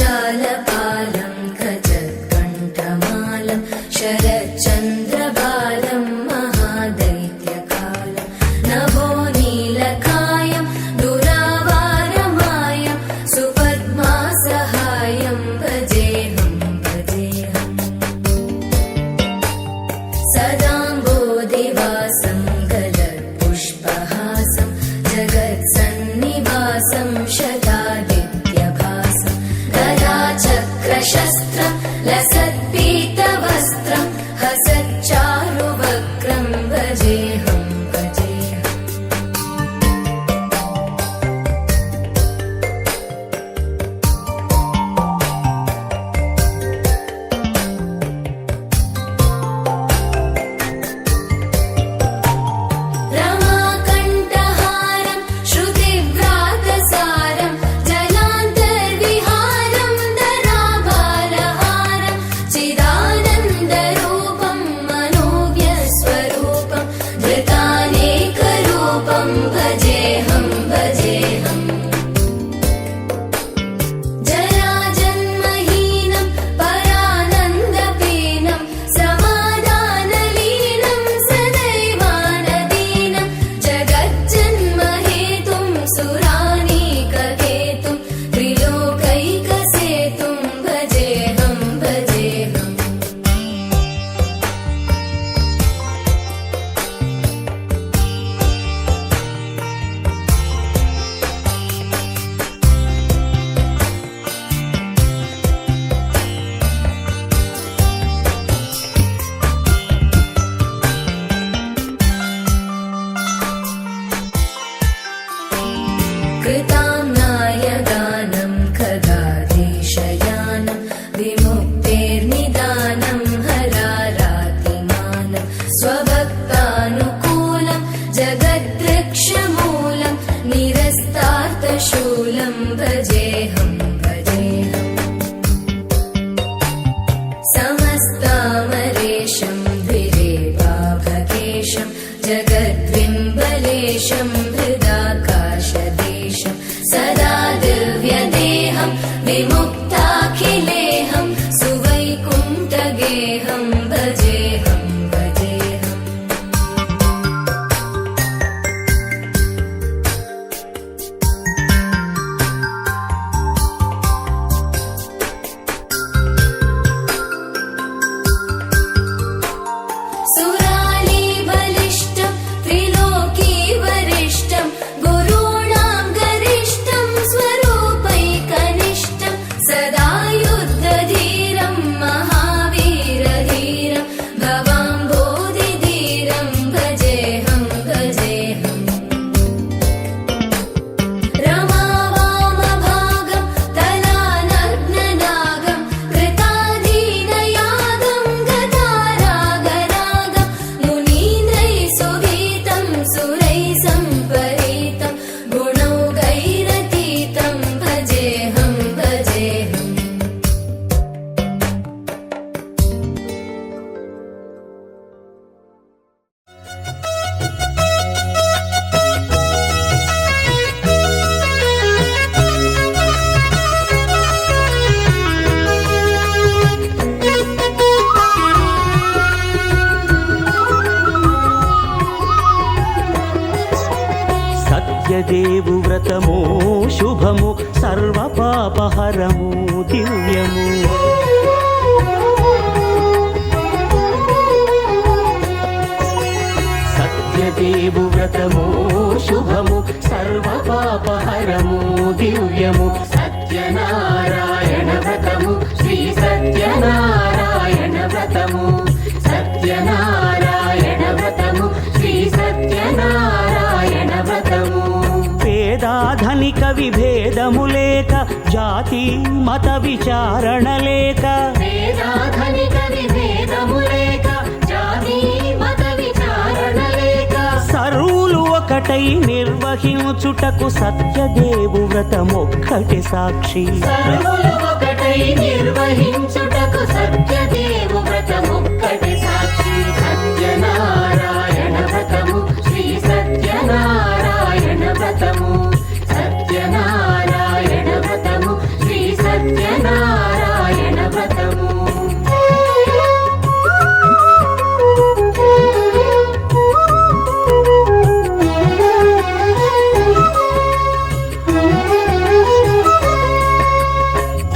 जगज्जालपालं खजत्कण्ठमालं शरच्चन्द्रबालं महादैत्यकालं नभो नीलकायं दुरावारमायं सुपद्मासहायं भजेऽहं भजेऽहम् सदाम्बोधिवासं गलत्पुष्पहासं जगत्सन्निवासं शतादित्यभासं गदाचक्रशस्त्रं लसत्पीतवस्त्रं हसच्चारुवक्त्रं भजेऽहं भजेऽहम् रमाकण्ठहारं श्रुतिव्रातसारं जलान्तर्विहारं धराभारहारं चिदानन्दरूपं मनोव्यस्वरूपं धृतानेकरूपं भजेऽहं भजेऽहम् जराजन्महीनं परानन्दपीनं समाधानलीनं सदैवानदीनं जगज्जन्महेतुं सुरानीकहेतुं त्रिलोकैकसेतुं भजेऽहं भजेऽहम् कृताम्नायगानं खगाधीशयानं विमुक्तेर्निदानं हरारातिमानं स्वभक्तानुकूलं जगद्वृक्षमूलं निरस्तार्थशूलं भजेऽहं भजेऽहम् समस्तामरेशं द्विरेवाभकेशं जगद्विम्बलेशं हृदाकाशदेशं सदा दिव्यदेहं विमुक्ताखिलेहं सुवैकुण्ठगेहं भजेऽहं भजेऽहम् सुरालीबलिष्ठं त्रिलोकीवरिष्ठं गुरूणां गरिष्ठं स्वरूपैकनिष्ठं सदा युद्धधीरं महावीरधीरं भवाम्बोधिधीरं भजेऽहं भजेऽहम् रमावामभागं तलानग्ननागं कृताधीनयागं गतारागरागं मुनीन्द्रैः सुगीतं सुरैः सम्परीतं गुणौघैरतीतं भजेऽहं भजेऽहम् సత్యదేవు వ్రతము శుభము సర్వపాపహరము దివ్యము సత్యదేవు వ్రతము శుభము సర్వపాపహరము దివ్యము సత్యనారాయణ వ్రతము శ్రీ సత్యనారాయణ వ్రతము సత్యనారాయణ వ్రతము శ్రీ సత్యనారాయణ వ్రతము పేదాధనిక విభేదము లేక జాతి మత విచారణ లేక వేదాధనిక విభేదము లేక జాతి మత విచారణ లేక సర్వులు ఒకటై నిర్వహించుటకు సత్యదేవు వ్రతమొక్కటి సాక్షి. సర్వులు ఒకటై నిర్వహించుటకు సత్యదేవు వ్రతమొక్కటి సాక్షి. సత్యనారాయణ వ్రతము శ్రీ సత్యనారాయణ వ్రతము. సత్యనారాయణ వ్రతము శ్రీ సత్యనారాయణ వ్రతము.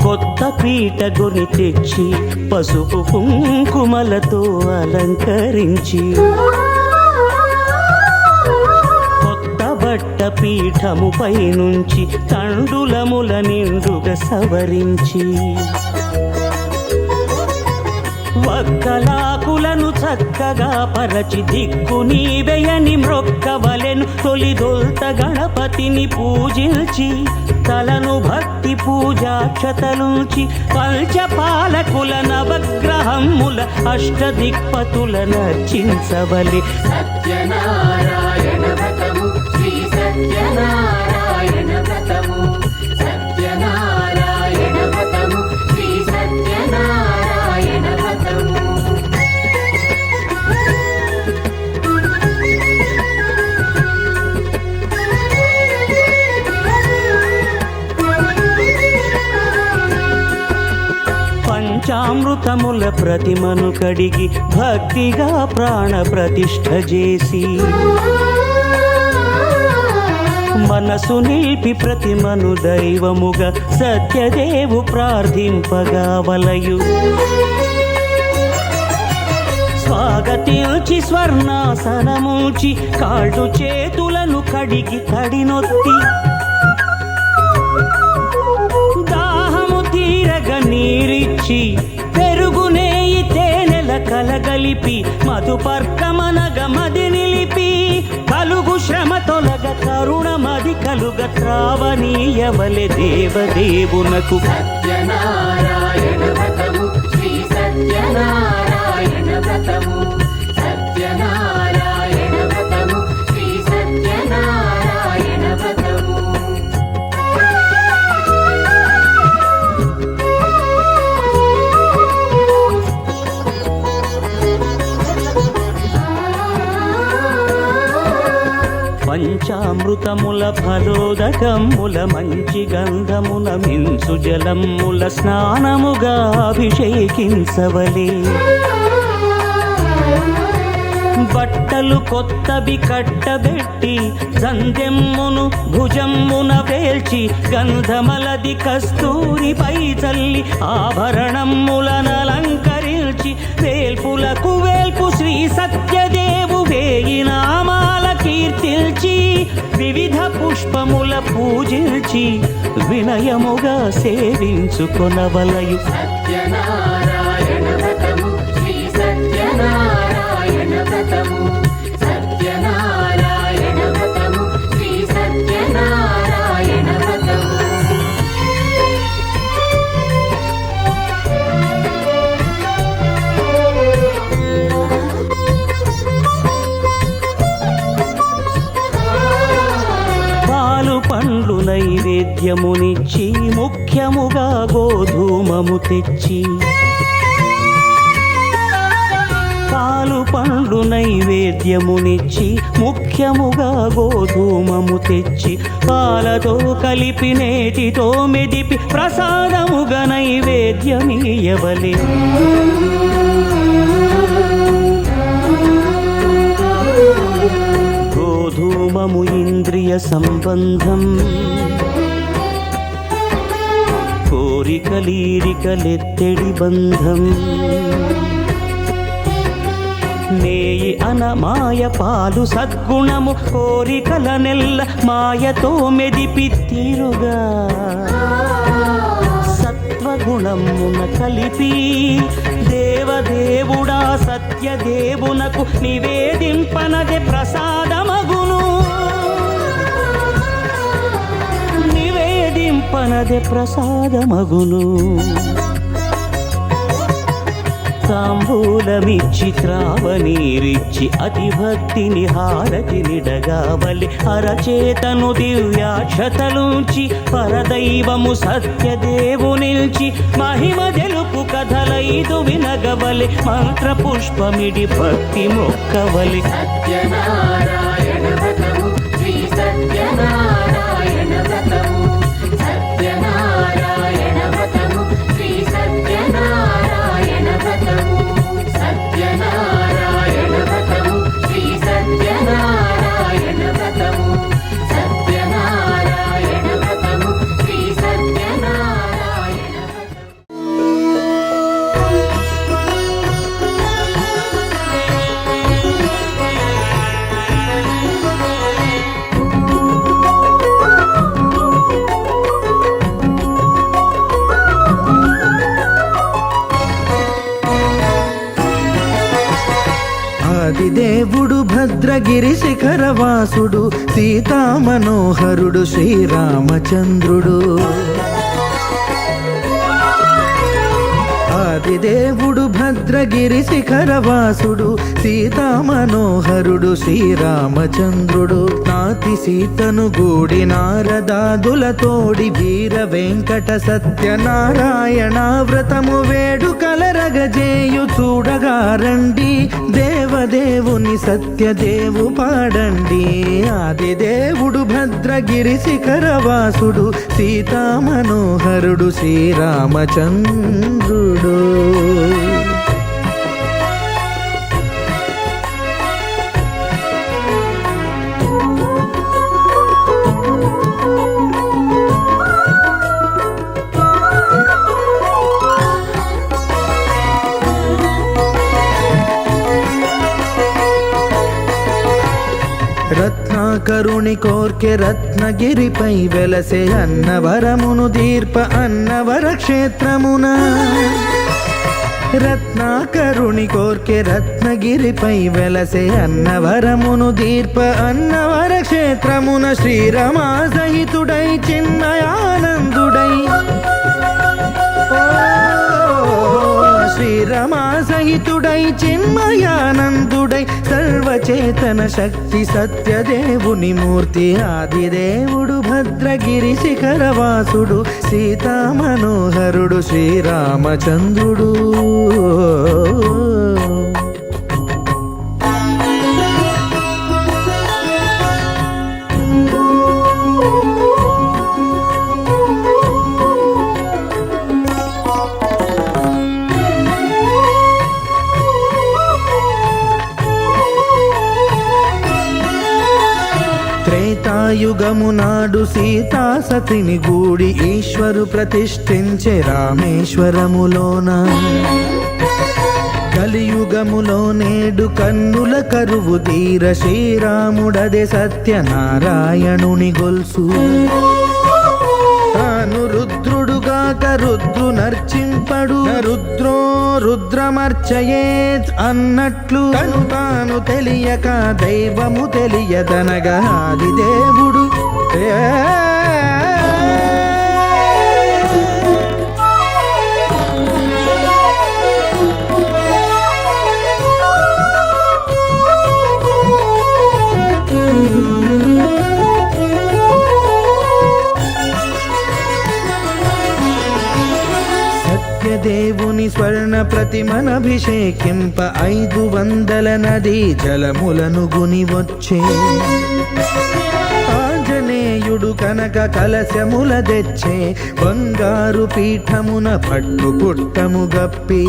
కొత్త పీటగుని తెచ్చి పసుపు కుంకుమలతో అలంకరించి, కొత్త బట్ట పీఠముపై నుంచి తండులముల నిండుగా సవరించి, వక్కలాకులను చక్కగా పరచి దిక్కు నీవెయని మ్రొక్కవలెను. తొలిదొల్త గణపతిని పూజించి తలను భక్తి పూజాక్షతలుంచి, పంచపాలకుల నవగ్రహముల అష్టదిక్పతుల నర్చించవలె. సత్యనారాయణ వ్రతము శ్రీ సత్యనారాయణ వ్రతము. సత్యనారాయణ వ్రతము శ్రీ సత్యనారాయణ వ్రతము. పంచామృతముల ప్రతిమను కడిగి భక్తిగా ప్రాణ ప్రతిష్ఠ చేసి, మనసు నిలిపి ప్రతిమను దైవముగా సత్యదేవు ప్రార్థింపగా వలయు. స్వాగతించి స్వర్ణాసనముంచి కాళ్ళు చేతులను కడిగి తడినొత్తి, దాహము తీరగ నీరిచ్చి పెరుగు నేయి తేనెల కలగలిపి, మధుపర్కమనగ మది నిలిపి, కలుగు శ్రమ తొలగ కరుణమది కలుగ త్రావనీయవలె దేవదేవునకు. సత్యనారాయణ వ్రతము శ్రీ సత్యనారాయణ వ్రతము. సత్యనారాయణ వ్రతము శ్రీ సత్యనారాయణ వ్రతము. పంచామృతముల ఫలోదకముల మంచి గంధముల మించు జలముల స్నానముగా అభిషేకించవలే. బట్టలు కొత్తవి కట్టబెట్టి సంధ్యమ్మును భుజమ్మున వేల్చి, గంధమలది కస్తూరిపై చల్లి ఆభరణములనలంకరించి, వేల్పులకు వేల్పు శ్రీ సత్యదేవు వేయి నామాల కీర్తిల్చి, వివిధ పుష్పముల పూజించి వినయముగా సేవించుకొనవలయు. సత్యనారాయణ వ్రతము శ్రీ సత్యనారాయణ వ్రతము. సత్యనారాయణ వ్రతము శ్రీ సత్యనారాయణ వ్రతము. పాలు పండ్లు నైవేద్యమునిచ్చి ముఖ్యముగా గోధూమము తెచ్చి, పాలు పండ్లు నైవేద్యమునిచ్చి ముఖ్యముగా గోధూమము తెచ్చి, పాలతో కలిపి నేతితో మెదిపి ప్రసాదముగా నైవేద్యమీయవలే. గోధూమము ఇంద్రియ సంబంధం, కోరికలీరికలెత్తెడి బంధం. నేయి అనమాయ పాలు సద్గుణము, కోరికల నెల్ల మాయతో మెదిపి తీరుగా, సత్వగుణమున కలిపి దేవదేవుడా సత్యదేవునకు నివేదింపనదే ప్రసాదమగును. నివేదింపనదే ప్రసాదమగును. తాంబూలమిచ్చి త్రావనీరిచ్చి అతి భక్తిని హారతినిడగావలి అరచేతను దివ్యాక్షతలుంచి పరదైవము సత్యదేవు నిల్చి మహిమ తెలుపు కథలైదు వినగవలి మంత్ర పుష్పమిడి భక్తి మొక్కవలి సత్యనారాయణ వ్రతము శ్రీ సత్యనారాయణ వ్రతము సత్యనారాయణ వ్రతము శ్రీ సత్యనారాయణ వ్రతము సత్యనారాయణ వ్రతము శ్రీ సత్యనారాయణ వ్రతము సత్యనారాయణ వ్రతము శ్రీ సత్యనారాయణ వ్రతము ఆదిదేవుడు భద్రగిరి శిఖరవాసుడు సీతామనోహరుడు శ్రీరామచంద్రుడు ఆదిదేవుడు భద్రగిరి శిఖరవాసుడు సీతామనోహరుడు శ్రీరామచంద్రుడు నాతి సీతను గూడి నారదాదులతోడి వీర వెంకట సత్యనారాయణ వ్రతము వేడుకలరగజేయు చూడగా రండి దేవదేవుని సత్యదేవు పాడండి ఆదిదేవుడు భద్రగిరి శిఖరవాసుడు సీతామనోహరుడు శ్రీరామచంద్రుడు రత్నాకరుని కోర్కె రత్నగిరిపై వెలసే అన్నవరమును దీర్ప అన్నవర క్షేత్రమున రత్నాకరుని కోర్కె రత్నగిరిపై వెలసే అన్నవరమును దీర్ప అన్నవర క్షేత్రమున శ్రీరమా సహితుడై చిన్మయానందుడై శ్రీరమా సహితుడై చిన్మయానందుడై సర్వచేతన శక్తి సత్యదేవుని మూర్తి ఆదిదేవుడు భద్రగిరి శిఖరవాసుడు సీతామనోహరుడు శ్రీరామచంద్రుడు త్రేతాయుగము నాడు సీతా సతిని గూడి ఈశ్వరు ప్రతిష్ఠించే రామేశ్వరములోన కలియుగములో నేడు కన్నుల కరువు తీర శ్రీరాముడదే సత్యనారాయణుని గొల్సు తాను రుద్రుడుగాక రుద్రు నర్చింపడు రుద్రో రుద్రమర్చయేత్ అన్నట్లు తను తాను తెలియక దైవము తెలియదనగా ఆదిదేవుడు సత్యదేవుని స్వర్ణ ప్రతిమనభిషేకింప 500 నదీ జలములను గుని వచ్చే ఆంజనేయుడు కనక కలశముల తెచ్చే బంగారు పీఠమున పట్టు పుట్టము గప్పి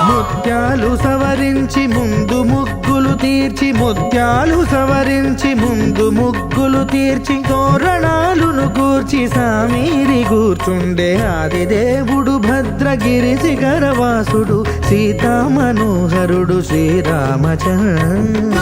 ముత్యాలు సవరించి ముందు ముగ్గులు తీర్చి ముత్యాలు సవరించి ముందు ముగ్గులు తీర్చి తోరణాలును కూర్చి సామీరి కూర్చుండే ఆదిదేవుడు భద్రగిరి శిఖరవాసుడు సీతామనోహరుడు శ్రీరామచంద్రుడు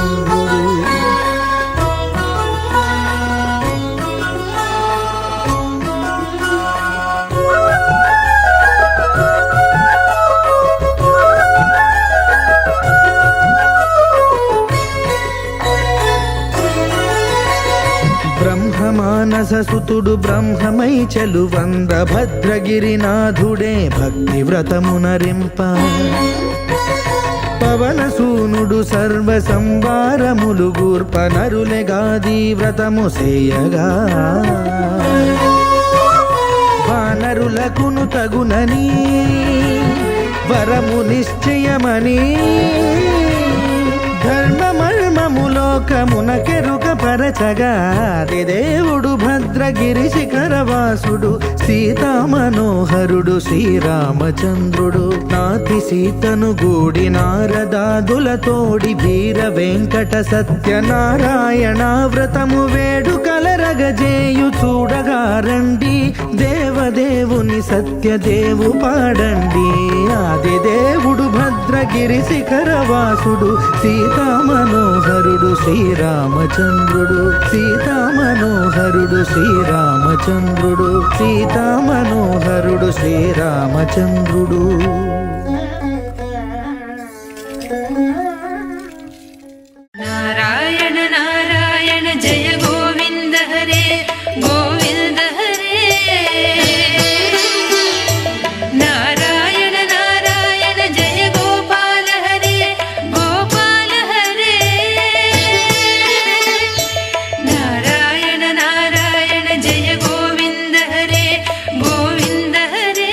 మానస సుతుడు బ్రహ్మమై చలువంద భద్రగిరినాథుడే భక్తి వ్రతమునరింప పవన సూనుడు సర్వ సంవారములు గూర్ప నరులెగాది వ్రతము సేయగా వానరులకును తగునని వరము నిశ్చయమని ధర్మమర్మములోకమునకెరుక పరచగా దేవుడు భద్రగిరి శిఖరవాసుడు సీతామనోహరుడు శ్రీరామచంద్రుడు నాతి సీతను గూడి నారదాదులతోడి వీర వెంకట సత్యనారాయణ వ్రతము వేడుకలరగజేయు చూడగా రండి దేవదేవుని సత్యదేవు పాడండి ఆది దేవుడు భద్రగిరి శిఖరవాసుడు సీతామనోహరుడు శ్రీరామచంద్రుడు సీతామనోహరుడు శ్రీరామచంద్రుడు సీతామనోహరుడు శ్రీరామచంద్రుడు నారాయణ నారాయణ జయ గోవింద హరే గోవింద హరే నారాయణ నారాయణ జయ గోపాల హరే గోపాల హరే నారాయణ నారాయణ జయ గోవింద హరే గోవింద హరే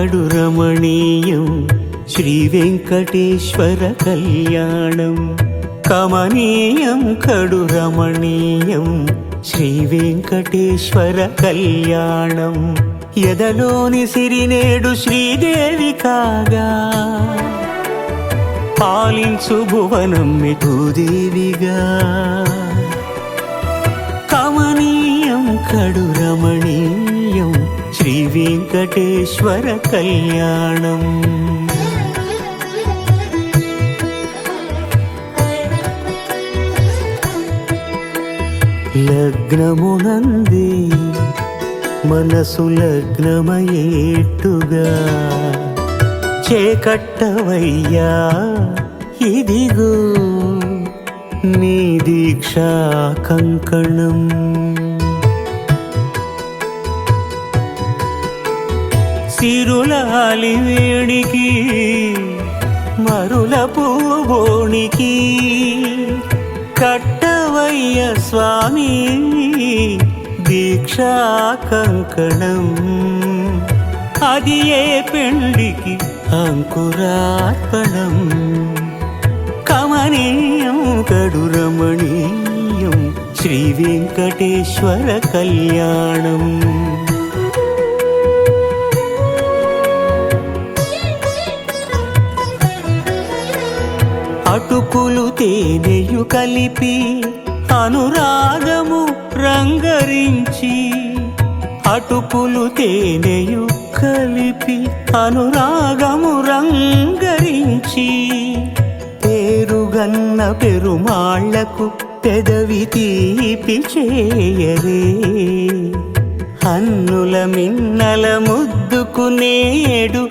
కడు రమణీయం శ్రీ వెంకటేశ్వర కళ్యాణం. కమనీయం కడు రమణీయం శ్రీ వెంకటేశ్వర కళ్యాణం. ఎదలోని సిరినేడు శ్రీదేవి కాగా పాలించు భువనం భూదేవిగా. కమనీయం కడు రమణీయం శ్రీ వెంకటేశ్వర కళ్యాణం. లగ్నమునందే మనసు లగ్నమయేట్టుగా చేకట్టవయ్యా ఇదిగో నీ దీక్షా కంకణం. సిరులాలి వేణికి మరుల పూబోనికి కట్టవయ్య స్వామి దీక్షా కంకణం. అది ఏ పెండికి అంకురార్పణం. కమనీయం కడు రమణీయం శ్రీ వెంకటేశ్వర కళ్యాణం. అటుకులు తేనెయు కలిపి అనురాగము రంగరించి. అటుకులు తేనెయు కలిపి అనురాగము రంగరించి. పేరుగన్న పెరుమాళ్లకు పెదవి తీపి చేయరే. అన్నుల మిన్నల ముద్దుకు నేడు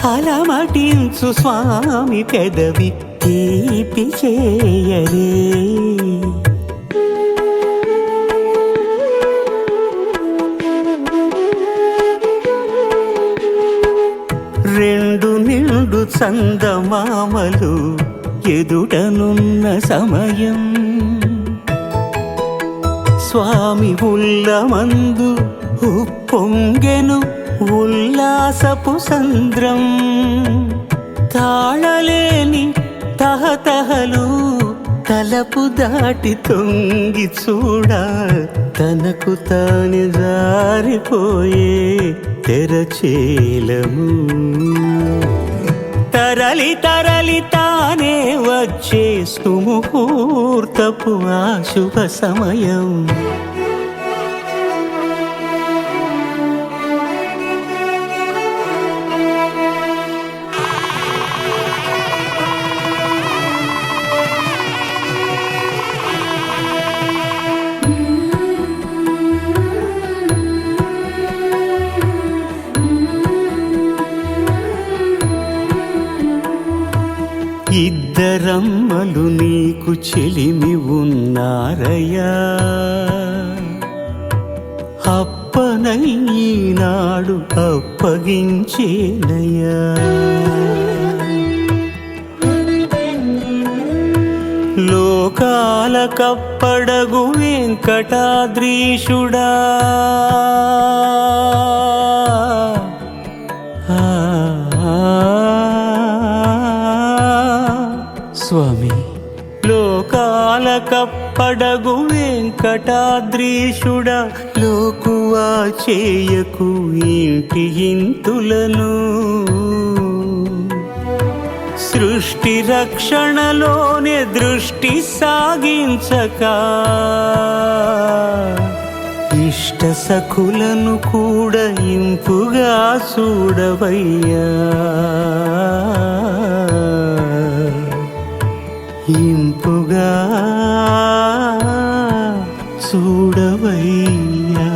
అలమటించు స్వామి పెదవి తీపి చేయరే. రెండు నిండు చందమామలు ఎదుటనున్న సమయం. స్వామి ఉల్లమందు ఉప్పొంగెను ఉల్లాసపు సంద్రం. తాళలేని తహతహలు తలపు దాటి తొంగి చూడ తనకు తాను జారిపోయే తెరచేలము. తరలి తరలి తానే వచ్చే సుముహూర్తపు ఆ శుభ సమయం. ఇద్దరమ్మలు నీకు చెలిమి ఉన్నారయ్యా. అప్పనయ్యనాడు అప్పగించేనయ్యా. లోకాల కప్పడగు వెంకటాద్రీషుడా. స్వామి లోకాల కప్పడగు వెంకటాద్రీషుడా. లోకువా చేయకు ఇంటి ఇంతులను. సృష్టి రక్షణలోనే దృష్టి సాగించక ఇష్ట సఖులను కూడా ఇంపుగా చూడవయ్యా. ఇంపుగా చూడవయ్యా.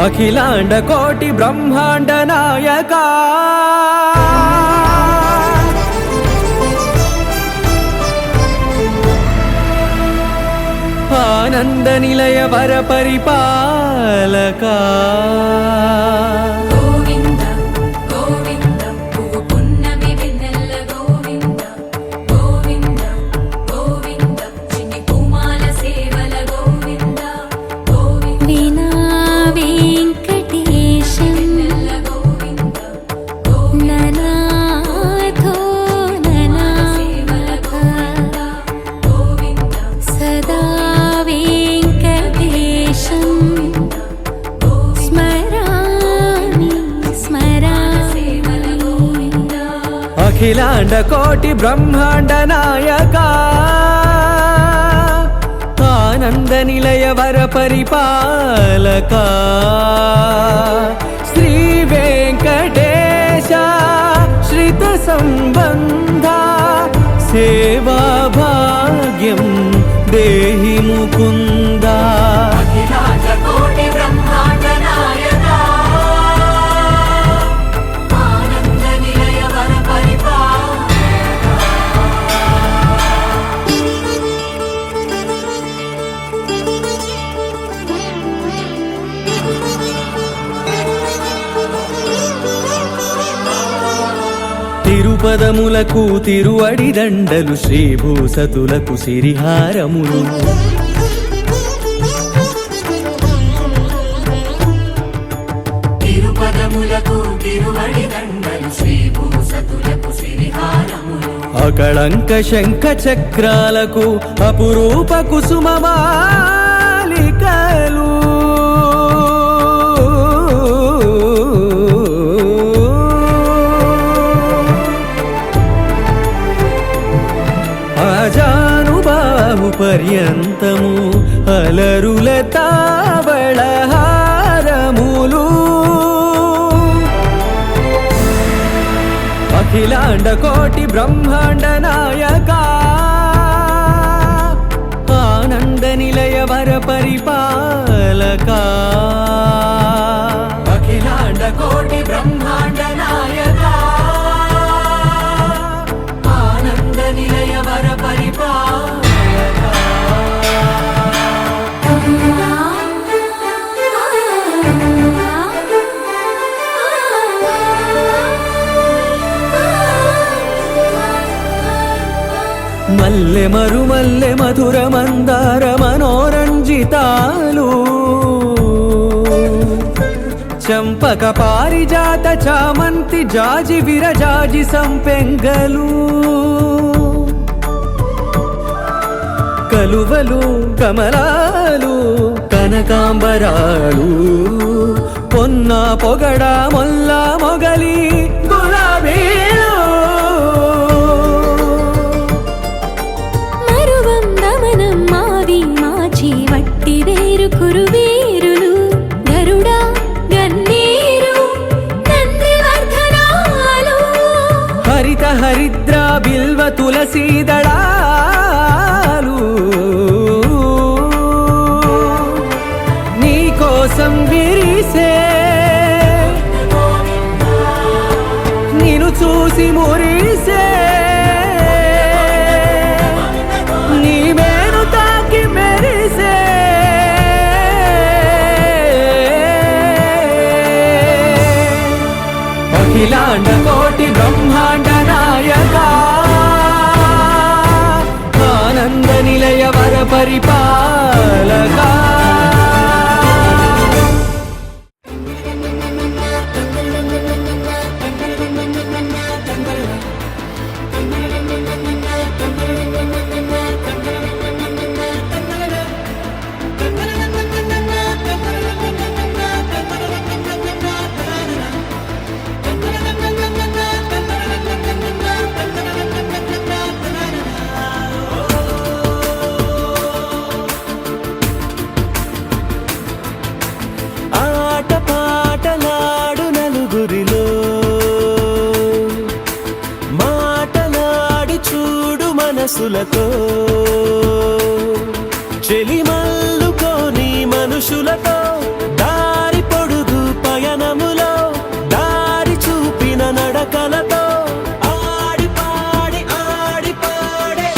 అఖిలాండ కోటి బ్రహ్మాండ నాయక ఆనంద ఆనంద నిలయ వర పరిపాలకా గోవింద గోవింద పువ్వు పున్నమి వెన్నెల గోవింద గోవింద గోవింద చిన్ని కుమాల సేవల గోవింద గోవింద వినా వెంకటేశం వెన్నెల గోవింద ననాథో సేవల ననాథ గోవింద సదా వెంకటేశం స్మరామి స్మరామి అఖిలాండ కోటి బ్రహ్మాండ నాయక ఆనంద నిలయ వర పరిపాలక శ్రీ వెంకటేశ శ్రిత సంబంధ సేవా భాగ్యం దేహి ముకుంద అఖిలాండ కోటి బ్రహ్మాండ నాయక ఆనంద నిలయ వర తిరుపదములకు తిరువడి దండలు శ్రీభూసతులకు సిరిహారములు తిరుపదములకు తిరువడి దండలు శ్రీభూసతులకు సిరిహారములు అకళంక శంఖ చక్రాలకు అపురూప కుసుమమాలికలు అజానుబాహు పర్యంతము అలరుల తావళహారములు అఖిలాండ కోటి బ్రహ్మాండ నాయక ఆనంద నిలయ వర పరిపాలక అఖిలాండ కోటి బ్రహ్మాండ నాయక ఆనంద నిలయ వర పరిపాలక మల్లె మరుమల్లె మధుర మందార మనోరంజితాలు చంపక పారిజాత చామంతి జాజి విరజాజి సంపెంగలు కలువలు కమలాలు కనకాంబరాలు పొన్న పొగడ మొల్ల మొగలి గులాబీలు మరువం దమనం మావి మాచి వట్టి వేరు కురువీరులు గరుడ గన్నేరు నందివర్ధనాలు హరిత హరిద్ర బిల్వ తులసీ దళాలు నీ కోసం విరిసే నిన్ను చూసి మురిసే నీ మేను తాకి మెరిసే అఖిలాండ కోటి బ్రహ్మాండ నాయక ఆనంద నిలయ వర పరిపాలక ఆట పాటలాడు నలుగురిలో మాటలాడి చూడు మనసులతో చెలిమల్లుకోని మనుషులతో దారి పొడుగు పయనములో దారి చూపిన నడకలతో ఆడి పాడే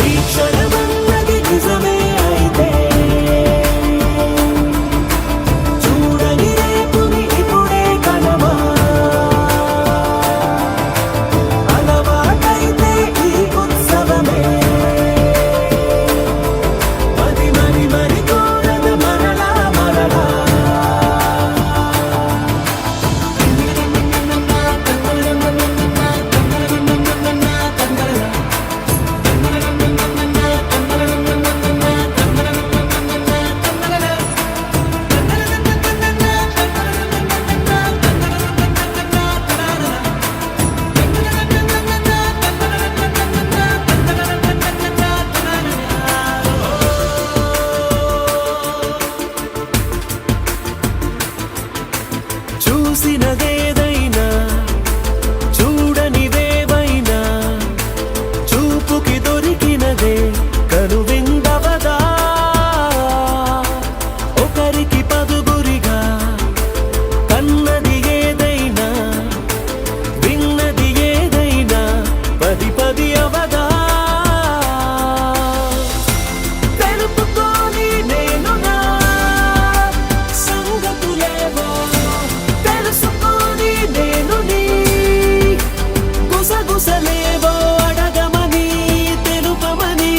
ఈ క్షణమన్నది నిజమే అయితే చూసినదేదైనా చూడనిదేవైనా చూపుకి దొరికినదే కనువిందవదా ఒకరికి పదుగురిగా కన్నది ఏదైనా విన్నది ఏదైనా పది పది అవదా తెలుపుకోని నేనునా సంగతులేవో తెలుసుకోని నేను నీ గుసగుసలేవో అడగమని తెలుపమని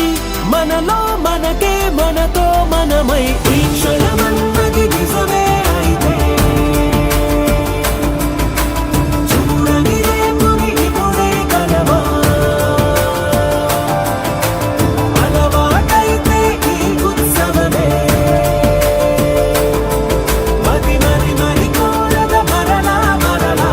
మనలో మనకే మనతో మనమై ఈ క్షణమన్నది నిజమే అయితే చూడని రేపుని ఇప్పుడే కలవా అలవాటైతే ఈ ఉత్సవమే మది మరి మరి కోరద మరలా మరలా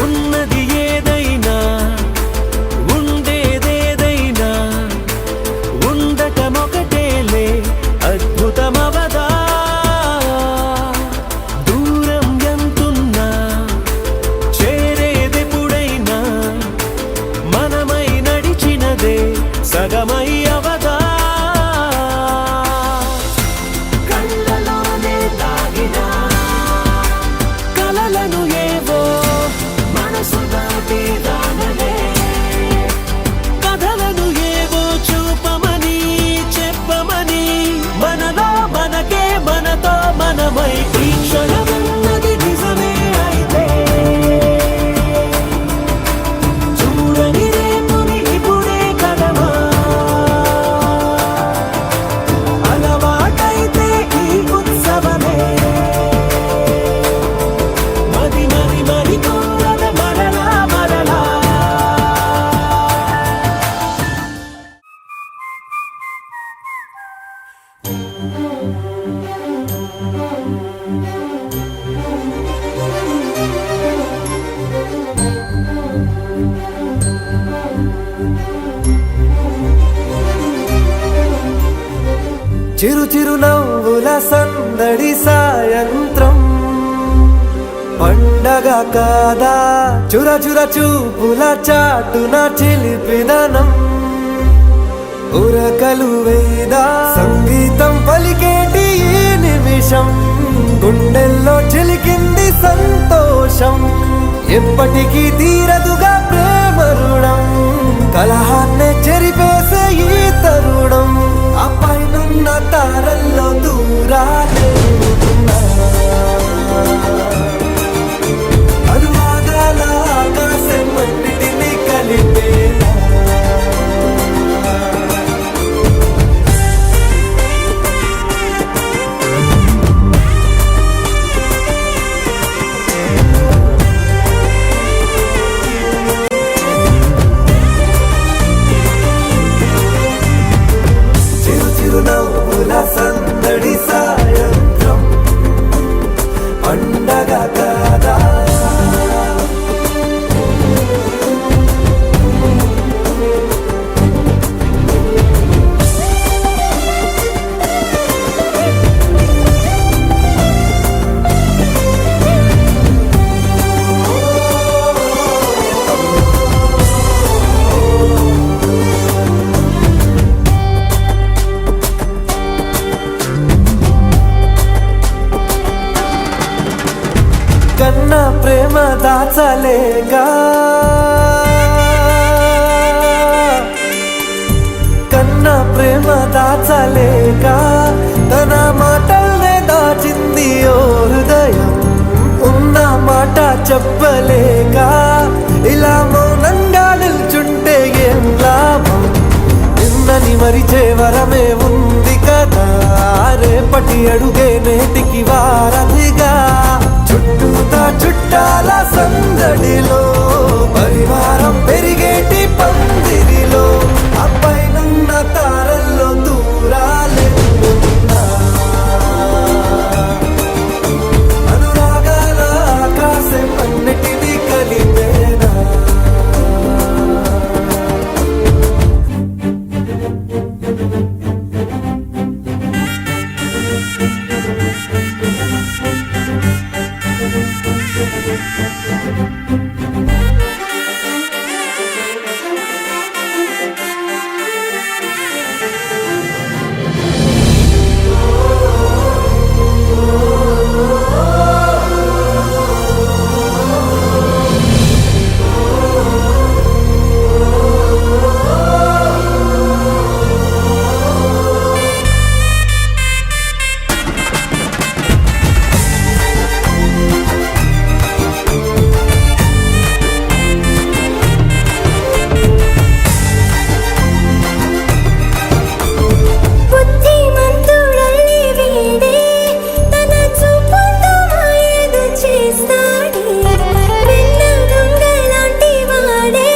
ఉన్నది ఏదైనా ఉండేదేదైనా ఉండటమొకటేలే అద్భుతమవదా దూరం ఎంతున్నా చేరేదెప్పుడైనా మనమై నడిచినదే సగమై అవదా కళ్ళలోనే దాగినా కలలను ఏవో మనసు దాటి రానలే కథలను ఏవో చూపమని చెప్పమని మనలో మనకే మనతో మనమై ఈ క్షణమన్నది నిజమే అయితే చూడని రేపుని ఇప్పుడే కలవా అలవాటైతే ఈ ఉత్సవమే మది మరి మరి కోరద మరలా మరలా చిరు చిరు నవ్వుల సందడి సాయంత్రం పండగ కాదా చుర చుర చూపుల చాటున చిలిపిదనం ఉరకలు వేదా సంగీతం పలికేటి ఈ నిమిషం గుండెల్లో చిలికింది సంతోషం ఎప్పటికీ తీరదుగా ప్రేమ రుణం కలహాన్నే చెరిపేసే ఈ తరుణం ఆ పైనున్న తారల్లో దూరాలే ఉన్నా. అనువాదాల ఆకాశం అన్నిటినీ కలిపేలా చిరు చిరు నవ్వుల సందడి సాయంత్రం పండగ కాదా కన్నా ప్రేమ దాచలేక కన్నా ప్రేమ దాచలేక తన మాటల్నే దాచింది ఓ హృదయం ఉన్న మాట చెప్పలేక ఇలా మౌనంగా నిల్చుంటే ఏం లాభం నిన్నని మరిచే వరమే ఉంది కదా రేపటి అడుగే నేటికి వారధిగా ఊపిరిలో పరివారం పెరిగేటి పందిరిలో అప్పైనున్న తారల్లో దూరాలెన్నున్నా అనురాగాల ఆకాశం అన్నిటినీ కలిపేనా బుద్ధిమంతుడల్లి వీడే తన చూపుతో మాయలు చేస్తాడే వెన్న దొంగలాంటి వాడే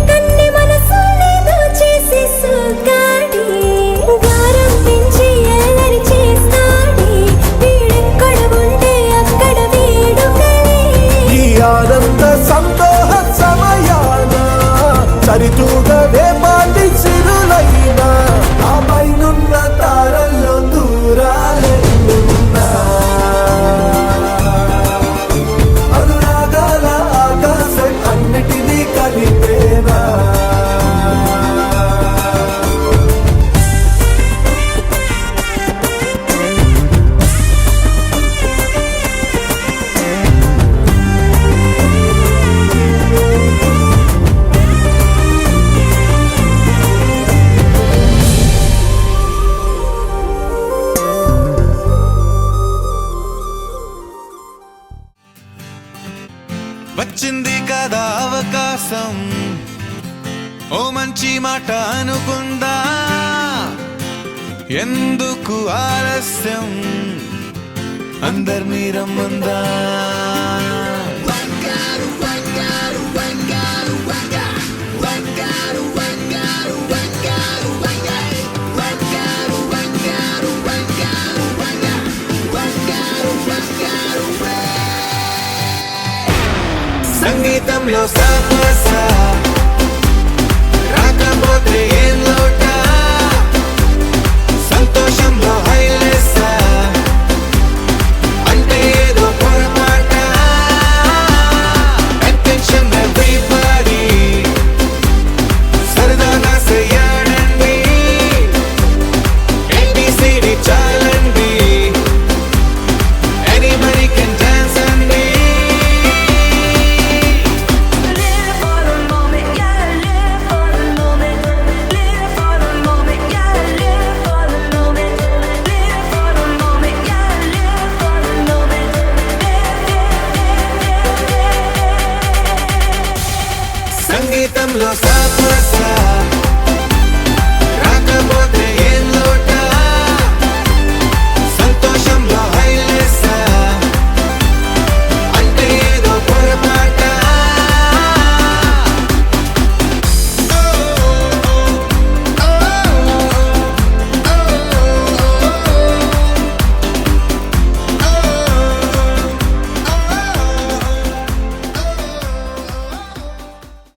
కన్ని మనసులేదో చేసి సుగాడే గారం పెంచి అల్లరి చేస్తాడే వీడెక్కడ ఉంటే అక్కడ వేడుకలే ఈ ఆనంద సంతోష సమయాన సరితూగవే పాటి సిరులైనా ఆ పైనున్న తారల్లో దూరాలెన్నున్నా అనురాగాల ఆకాశం అన్నిటినీ కలిపేనా వచ్చింది కదా అవకాశం ఓ మంచి మాట అనుకుందా ఎందుకు ఆలస్యం అందరినీ రమ్మందా సంగీతంలో సమస్య రాకపోతే ఏం లోట సంతోషంలో హైలెస్స అంటే ఏదో పొరపాట అటెన్షన్ ఎవ్రీబడీ సరదాగా చెయ్యాడండి ABCD చాలండి anybody can dance అండి Live for the moment, yeah, live for the moment. Live for the moment, yeah, live for the moment. Live for the moment, yeah, live for the moment. సంగీతంలో సాప